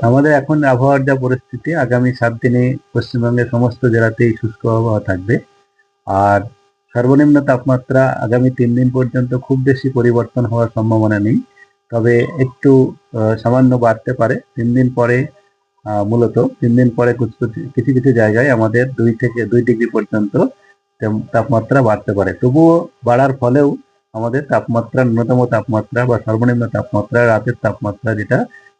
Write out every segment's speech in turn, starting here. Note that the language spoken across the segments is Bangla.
আমাদের এখন আবহাওয়ার যা পরিস্থিতি, আগামী 7 দিনে পশ্চিমবঙ্গের সমস্ত জেলাতেই শুষ্ক আবহাওয়া থাকবে। আর সর্বনিম্ন তাপমাত্রা আগামী 3 দিন পর্যন্ত খুব বেশি পরিবর্তন হওয়ার সম্ভাবনা নেই। তবে একটু সামান্য বাড়তে পারে। 3 দিন পরে মূলত 3 দিন পরে কিছু কিছু জায়গায় আমাদের 2 ডিগ্রি পর্যন্ত তাপমাত্রা বাড়তে পারে। তবুও বাড়ার ফলেও আমাদের তাপমাত্রা, ন্যূনতম তাপমাত্রা বা সর্বনিম্ন তাপমাত্রা, রাতের তাপমাত্রা যেটা,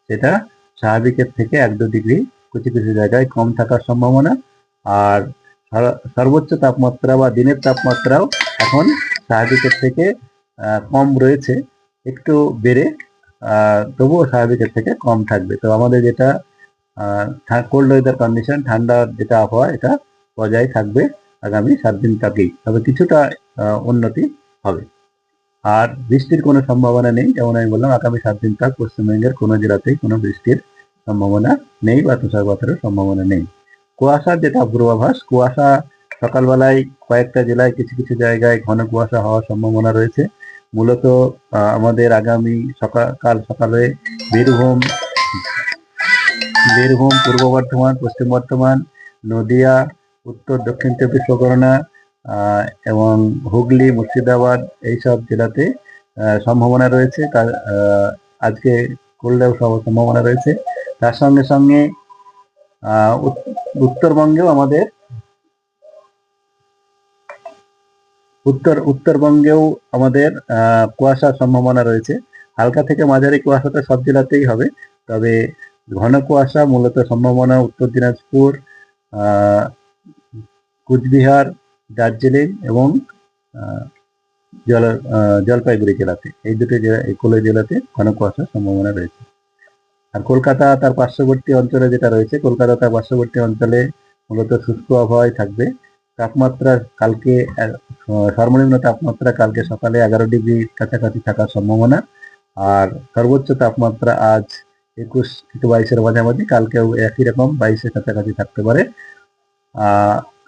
সেটা স্বাভাবিকের থেকে 1-2 ডিগ্রি কিছু কিছু জায়গায় কম থাকার সম্ভাবনা। আর সর্বোচ্চ তাপমাত্রা বা দিনের তাপমাত্রাও এখন স্বাভাবিকের থেকে কম রয়েছে, একটু বেড়ে তবুও স্বাভাবিকের থেকে কম থাকবে। তো আমাদের যেটা কোল্ড ওয়েদার কন্ডিশন, ঠান্ডার যেটা আবহাওয়া, এটা বজায় থাকবে আগামী 7 দিন থাকেই। তবে কিছুটা উন্নতি হবে। আর বৃষ্টির কোনো সম্ভাবনা নেই। যেমন আমি বললাম, আগামী 7 দিন তাক পশ্চিমবঙ্গের কোনো জেলাতেই কোনো বৃষ্টির সম্ভাবনা নেই বা তুষারপাতেরও সম্ভাবনা নেই। কুয়াশার যেটা পূর্বাভাস, কুয়াশা সকালবেলায় কয়েকটা জেলায় কিছু কিছু জায়গায় ঘন কুয়াশা হওয়ার সম্ভাবনা রয়েছে। মূলত আমাদের আগামী কাল সকালে বীরভূম, পূর্ব বর্ধমান, পশ্চিম বর্ধমান, নদিয়া, উত্তর দক্ষিণ 24 পরগনা এবং হুগলি, মুর্শিদাবাদ, এইসব জেলাতে সম্ভাবনা রয়েছে। আজকে করলেও সম্ভাবনা রয়েছে। তার সঙ্গে সঙ্গে উত্তরবঙ্গেও আমাদের উত্তরবঙ্গেও আমাদের কুয়াশার সম্ভাবনা রয়েছে। হালকা থেকে মাঝারি কুয়াশাটা সব জেলাতেই হবে। তবে ঘন কুয়াশা মূলত সম্ভাবনা উত্তর দিনাজপুর, কুচবিহার, দার্জিলিং এবং জলপাইগুড়ি জেলাতে, এই দুটো জেলা, এই কোলে জেলাতে ঘন কুয়াশার সম্ভাবনা রয়েছে। আর কলকাতা তার পার্শ্ববর্তী অঞ্চলে যেটা রয়েছে, কলকাতা তার পার্শ্ববর্তী অঞ্চলে মূলত শুষ্ক আবহাওয়ায় থাকবে। তাপমাত্রা কালকে সর্বনিম্ন তাপমাত্রা কালকে সকালে 11 ডিগ্রির কাছাকাছি থাকার সম্ভাবনা। আর সর্বোচ্চ তাপমাত্রা আজ 21 থেকে 22-এর মাঝামাঝি, কালকেও একই রকম 22-এর কাছাকাছি থাকতে পারে।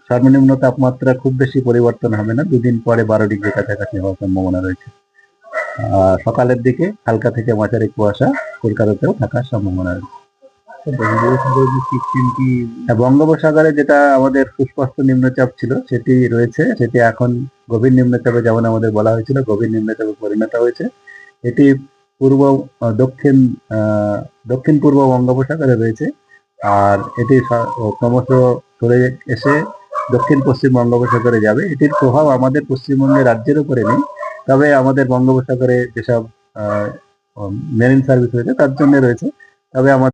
সর্বনিম্ন তাপমাত্রা খুব বেশি পরিবর্তন হবে না, 2 দিন পরে 12 ডিগ্রি কাছাকাছি হওয়ার সম্ভাবনা রয়েছে। সকালের দিকে হালকা থেকে মাঝারি কুয়াশা কলকাতাতেও থাকার সম্ভাবনা রয়েছে। বঙ্গোপসাগরে যেটা আমাদের সুস্পষ্ট নিম্নচাপ ছিল, সেটি রয়েছে। সেটি এখন গভীর নিম্নচাপে, যেমন আমাদের বলা হয়েছিল, গভীর নিম্নচাপে পরিণত হয়েছে। এটি দক্ষিণ পূর্ব বঙ্গোপসাগরে রয়েছে। আর এটি ক্রমশ সরে এসে দক্ষিণ পশ্চিম বঙ্গোপসাগরে যাবে। এটির প্রভাব আমাদের পশ্চিমবঙ্গের রাজ্যের উপরে নেই, তবে আমাদের বঙ্গোপসাগরে যেসব মেরিন সার্ভিস রয়েছে তার জন্য রয়েছে। তবে আমাদের